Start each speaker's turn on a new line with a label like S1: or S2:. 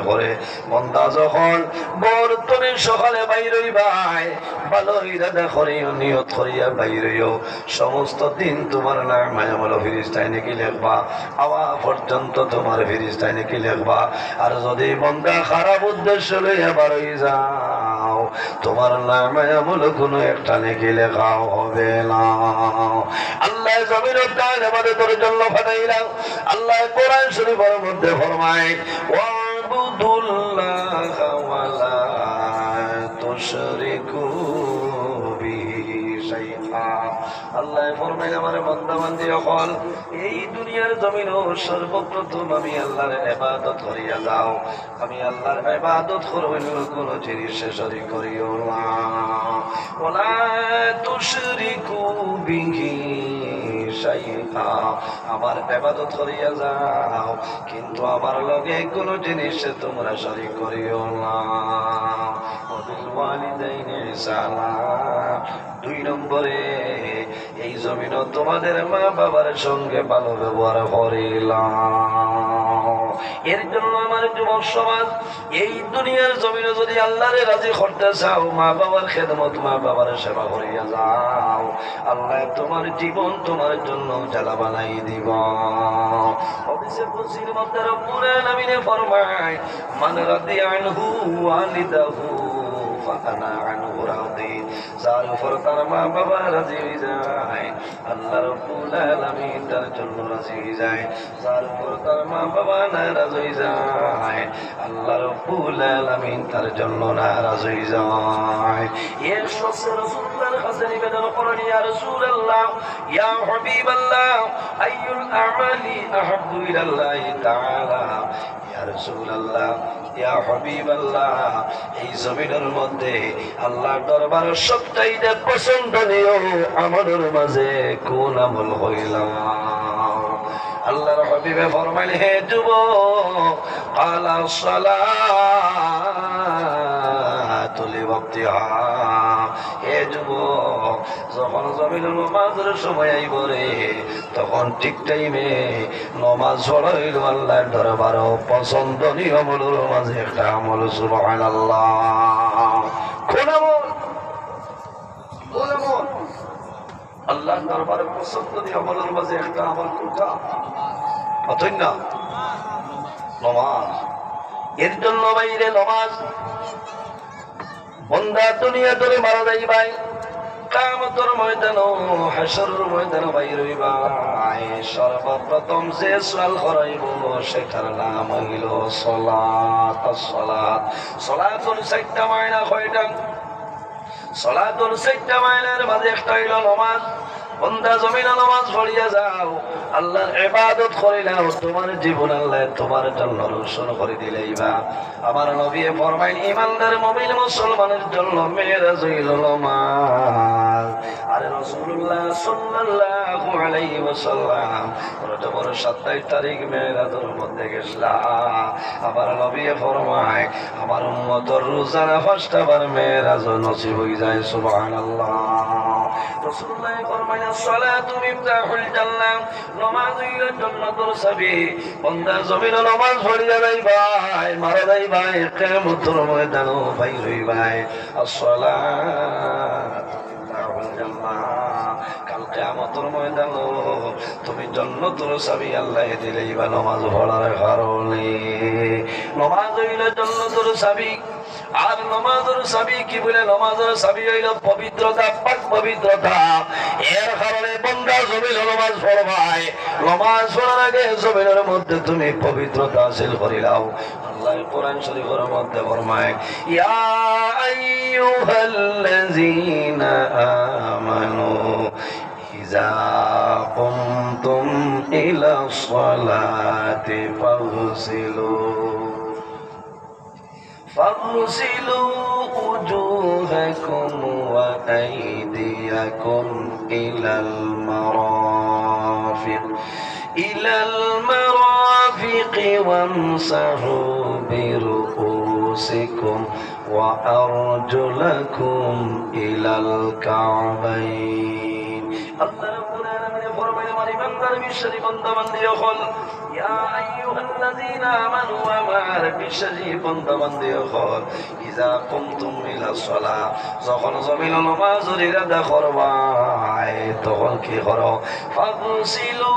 S1: করে বন্দা যখন বর্তনে সকালে বাইরই ভাই ভালো ইরাদা করিও নিয়ত করিয়া বাইরইও সমস্ত দিন তোমার নাম আমল ফিরিস্তায় নাকি লেখবা আওয়া পর্যন্ত তোমার ফিরিস্তায় নাকি লেখবা। আর যদি বন্দা খারাপ উদ্দেশ্য লইয়া বারই যাও তোমার নাম আমল কোনো একটা নাকি লেখাও হবে না। আল্লাহ জমিনের দান আমাদের তোর জন্য ফাটাইলাম। আল্লাহ কোরআন শরীফের মধ্যে ফরমায় ওয়াবুদুল্লাহ ওয়ালা তুশরিকু বিহি শাইআ। আল্লাহ ফরমায় আমার বান্দা বান্দি সকল এই দুনিয়ার জমিনে সর্বপ্রথম আমি আল্লাহর ইবাদত করিয়া যাও। আমি আল্লাহর ইবাদত করবেন কোন জিনিসে শরীক করিও না। ওয়ালা তুশরিকু বিহি শাইআ, আমার ইবাদত করিয়া যাও কিন্তু আমার লগে কোন জিনিস তোমরা শরীক করিও না। ওয়াবিল ওয়ালিদাইনি ইহসানা, 2 নম্বরে এই জমিন তোমাদের মা বাবার সঙ্গে ভালো ব্যবহার করিলাম। এর জন্য আমার যুবক সমাজ এই দুনিয়ার জমিনে যদি আল্লাহরে রাজি করতে চাও মা বাবার খেদমত মা বাবার সেবা করিয়া যাও আল্লাহ তোমার জীবন তোমার জন্য জ্বালা বানাই দিব। হাদিসে কুদসির মধ্যে রব্বুল আলামিন ফরমায় মান রাদিয়া আনহু ওয়ালিদাহু ফাআনা আনহু রাদি, যার উপর তার মা বাবা রাজি হয়ে যায় আল্লাহ রব্বুল আলামিন তার জন্য রাজি হয়ে যায়। যার উপর তার মা বাবা নারাজ হয়ে যায় আল্লাহ রব্বুল আলামিন তার জন্য নারাজ হয়ে যায়। এর সঙ্গে রাসূলুল্লাহর কাছে নিবেদন করেন, ইয়া রাসূলুল্লাহ ইয়া হাবিবাল্লাহ আইয়ুল আমালি আহাব্বু ইলাল্লাহি তাআলা। ইয়া রাসূলুল্লাহ ইয়া হাবিবাল্লাহ এই জমিনের মধ্যে আল্লাহর দরবারে সবচাইতে পছন্দনীয় আমলের মাঝে কোন আমল হইলাম? আল্লাহর হাবিবে ফরমাইল, হে যুবক আলা সালাতু লিওয়াক্তিহা, হে যুবক যখন জমিনের নামাজের সময় আইব রে তখন ঠিক টাইমে নামাজ পড়াইল আল্লাহর দরবারে পছন্দনীয় আমলের মাঝে একটা আমল। সুবহানাল্লাহ। কোন আমল? কোন আমল? আল্লাহর দরবারে পছন্দনীয় আমলের মাঝে একটা আমল কোনটা? অতই না নামাজ। এর জন্য বাইরে নামাজ বন্দা দুনিয়া ধরে মারা যাইবাই কিয়ামতের ময়দান হাশরের ময়দান বাইর হইবাই সর্বপ্রথম যে সওয়াল করাইব সেটার নাম হইল সালাত। সালাত সালাতুল 4টা মাইনা কয়টা? সালাতুল 4টা মাইনার মাঝে একটা হইল নামাজ। বন্দা জমিনে নামাজ পড়িয়া যাও আল্লাহর ইবাদত করিলাও তোমার জীবন আল্লাহ তোমার জন্য রোশন করে দিলাইবা। আমার নবী ফরমাইন ঈমানদার মুমিন মুসলমানের জন্য মেরাজ হইল নামাজ। আরে রাসূলুল্লাহ সাল্লাল্লাহু আলাইহি ওয়াসাল্লাম রজবের 27 তারিখ মেরাজের মধ্যে গেছলা। আমার নবী ফরমায় আমার উম্মতের রোজানা 5টা বার মেরাজ নসিব হয়ে যায়। সুবহানাল্লাহ। রাসূলুল্লাহ ফরমায় সালাতু মিফতাহুল জান্নাহ, নামাজ হইল জান্নাতের চাবি। বান্দা জমিনে নামাজ পড়িয়া যাই ভাই মারা যাই ভাই কিয়ামতের ময়দানে বাইর হই ভাই আসসালাতু মিফতাহুল জান্নাহ। কাল কিয়ামতের ময়দানে তুমি জান্নাতের চাবি আল্লাহ দিলেইবা নামাজ পড়ার কারণে। নামাজ হইল জান্নাতের চাবি। আর নামাজের চাবি কি বলে? নামাজের চাবি হইল পবিত্রতা, পাক পবিত্রতা। এর কারণে বান্দা জমিনে নামাজ পড়বাই, নামাজ পড়ার আগে জমিনের মধ্যে তুমি পবিত্রতা হাসিল করিলাও। আল্লাহ কোরআন শরীফের মধ্যে ফরমায়, ইয়া আইয়ুহাল্লাযীনা আমানু ইযা কুমতুম ইলাস সালাতি فاغسلوا وجوهكم وأيديكم إلى المرافق وامسحوا برؤوسكم وأرجلكم إلى الكعبين। الله رب العالمين فرمى আল্লাহর বিশ্বাসী বান্দা বান্দি হল ইয়া আইয়ুহাল্লাযীনা আমানু আমার বিশ্বাসী বান্দা বান্দি হল ইযা কুমতুম ইলাস সালাহ যখন জমিন নামাজের ইরাদা করবাই তখন কি করো ফাগসিলু